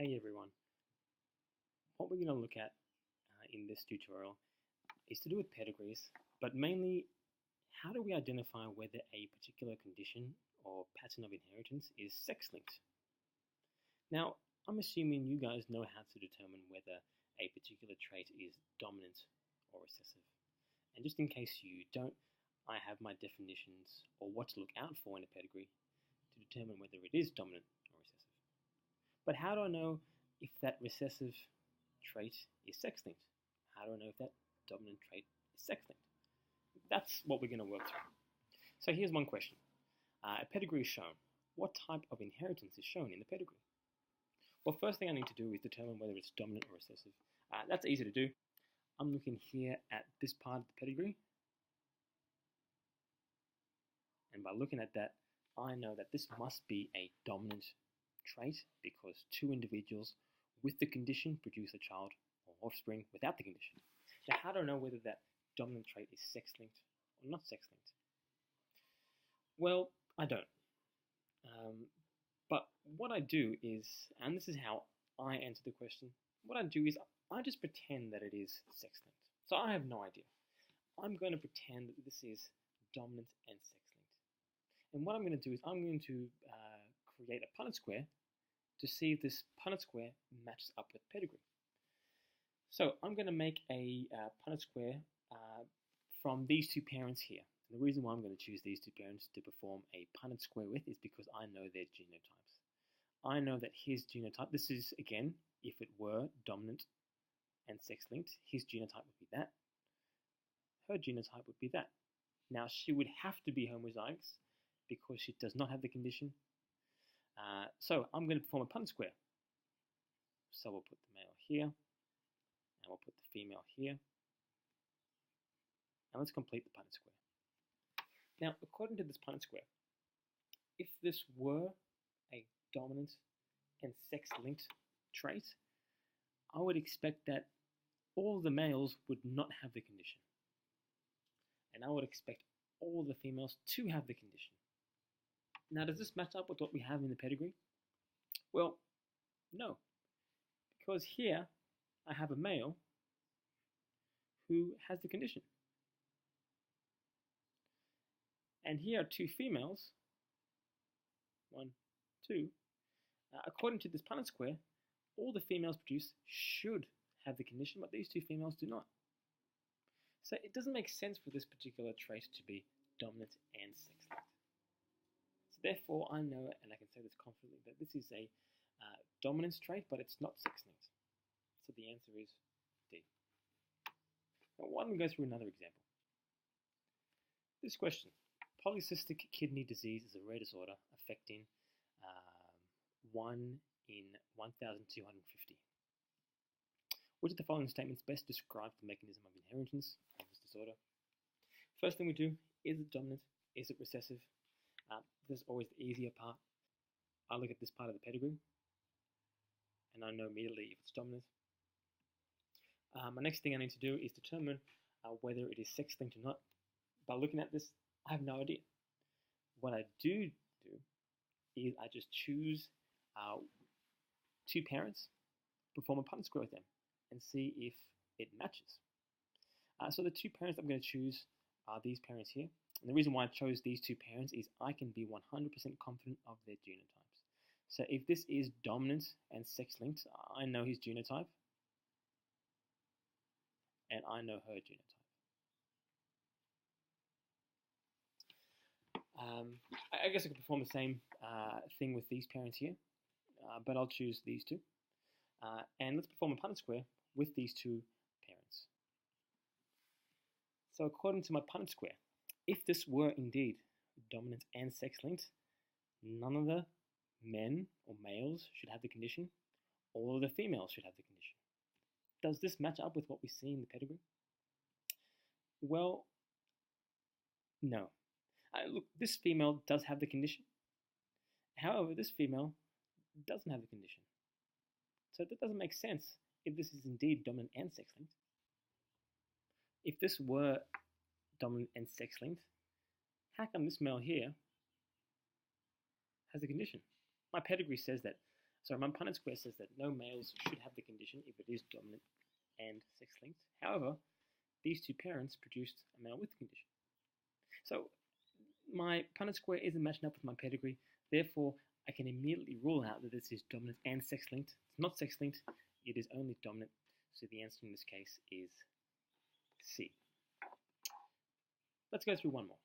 Hey everyone, what we're going to look at in this tutorial is to do with pedigrees, but mainly how do we identify whether a particular condition or pattern of inheritance is sex-linked. Now, I'm assuming you guys know how to determine whether a particular trait is dominant or recessive. And just in case you don't, I have my definitions or what to look out for in a pedigree to determine whether it is dominant or recessive. But how do I know if that recessive trait is sex-linked? How do I know if that dominant trait is sex-linked? That's what we're going to work through. So here's one question. A pedigree is shown. What type of inheritance is shown in the pedigree? Well, first thing I need to do is determine whether it's dominant or recessive. That's easy to do. I'm looking here at this part of the pedigree. And by looking at that, I know that this must be a dominant trait because two individuals with the condition produce a child or offspring without the condition. Now, how do I know whether that dominant trait is sex-linked or not sex-linked? Well, I don't. But what I do is, and this is how I answer the question, what I do is I just pretend that it is sex-linked. So I have no idea. I'm going to pretend that this is dominant and sex-linked. And what I'm going to do is I'm going to create a Punnett square to see if this Punnett square matches up with pedigree. So I'm going to make a Punnett square from these two parents here. And the reason why I'm going to choose these two parents to perform a Punnett square with is because I know their genotypes. I know that his genotype, this is again, if it were dominant and sex-linked, his genotype would be that. Her genotype would be that. Now she would have to be homozygous because she does not have the condition. So I'm going to perform a Punnett square. So we'll put the male here, and we'll put the female here. And let's complete the Punnett square. Now, according to this Punnett square, if this were a dominant and sex-linked trait, I would expect that all the males would not have the condition. And I would expect all the females to have the condition. Now, does this match up with what we have in the pedigree? Well, no. Because here, I have a male who has the condition. And here are two females, 1, 2. According to this Punnett square, all the females produced should have the condition, but these two females do not. So it doesn't make sense for this particular trait to be dominant and sex-linked. So therefore, I know, and I can say this confidently, that this is a dominance trait, but it's not sex-linked. So the answer is D. Now, why don't we go through another example? This question. Polycystic kidney disease is a rare disorder affecting 1 in 1,250. Which of the following statements best describe the mechanism of inheritance of this disorder? First thing we do, is it dominant? Is it recessive? This is always the easier part. I look at this part of the pedigree, and I know immediately if it's dominant. My next thing I need to do is determine whether it is sex-linked or not. By looking at this, I have no idea. What I do is I just choose two parents, perform a Punnett square with them, and see if it matches. So the two parents I'm going to choose are these parents here. And the reason why I chose these two parents is I can be 100% confident of their genotypes. So if this is dominant and sex-linked, I know his genotype, and I know her genotype. I guess I could perform the same thing with these parents here, but I'll choose these two. And let's perform a Punnett square with these two parents. So according to my Punnett square, if this were indeed dominant and sex-linked, none of the men or males should have the condition. All of the females should have the condition. Does this match up with what we see in the pedigree? Well, no. Look, this female does have the condition. However, this female doesn't have the condition. So that doesn't make sense if this is indeed dominant and sex-linked. If this were dominant and sex-linked, how come this male here has the condition? My pedigree says that So my Punnett square says that no males should have the condition if it is dominant and sex-linked. However, these two parents produced a male with the condition. So my Punnett square isn't matching up with my pedigree, therefore I can immediately rule out that this is dominant and sex-linked. It's not sex-linked, it is only dominant, so the answer in this case is C. Let's go through one more.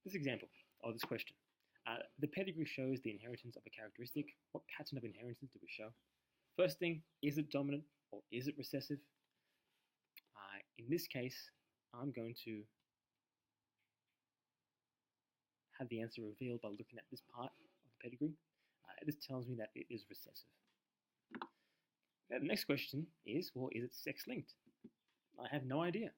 This example, or this question. The pedigree shows the inheritance of a characteristic. What pattern of inheritance do we show? First thing, is it dominant or is it recessive? In this case, I'm going to have the answer revealed by looking at this part of the pedigree. This tells me that it is recessive. Now, the next question is, well, is it sex-linked? I have no idea.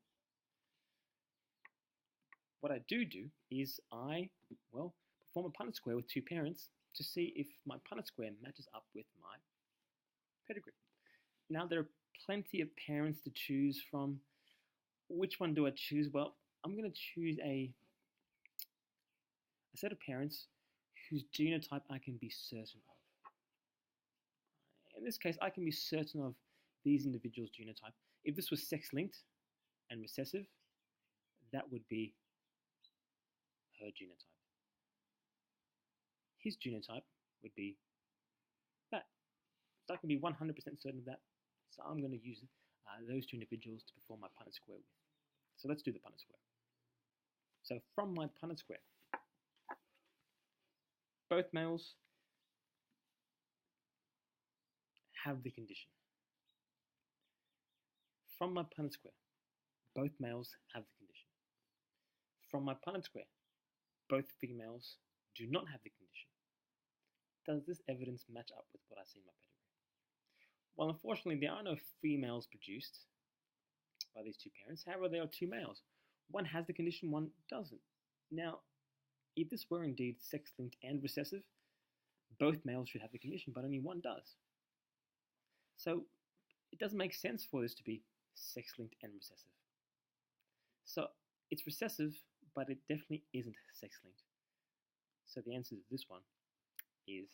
What I do is perform a Punnett square with two parents to see if my Punnett square matches up with my pedigree. Now, there are plenty of parents to choose from. Which one do I choose? Well, I'm going to choose a set of parents whose genotype I can be certain of. In this case, I can be certain of these individuals' genotype. If this was sex-linked and recessive, that would be her genotype. His genotype would be that. So I can be 100% certain of that. So I'm going to use those two individuals to perform my Punnett square with. So let's do the Punnett square. So from my Punnett square, both males have the condition. From my Punnett square, both males have the condition. From my Punnett square, both females do not have the condition. Does this evidence match up with what I see in my pedigree? Well, unfortunately, there are no females produced by these two parents. However, there are two males. One has the condition, one doesn't. Now, if this were indeed sex-linked and recessive, both males should have the condition, but only one does. So it doesn't make sense for this to be sex-linked and recessive. So it's recessive, but it definitely isn't sex-linked. So the answer to this one is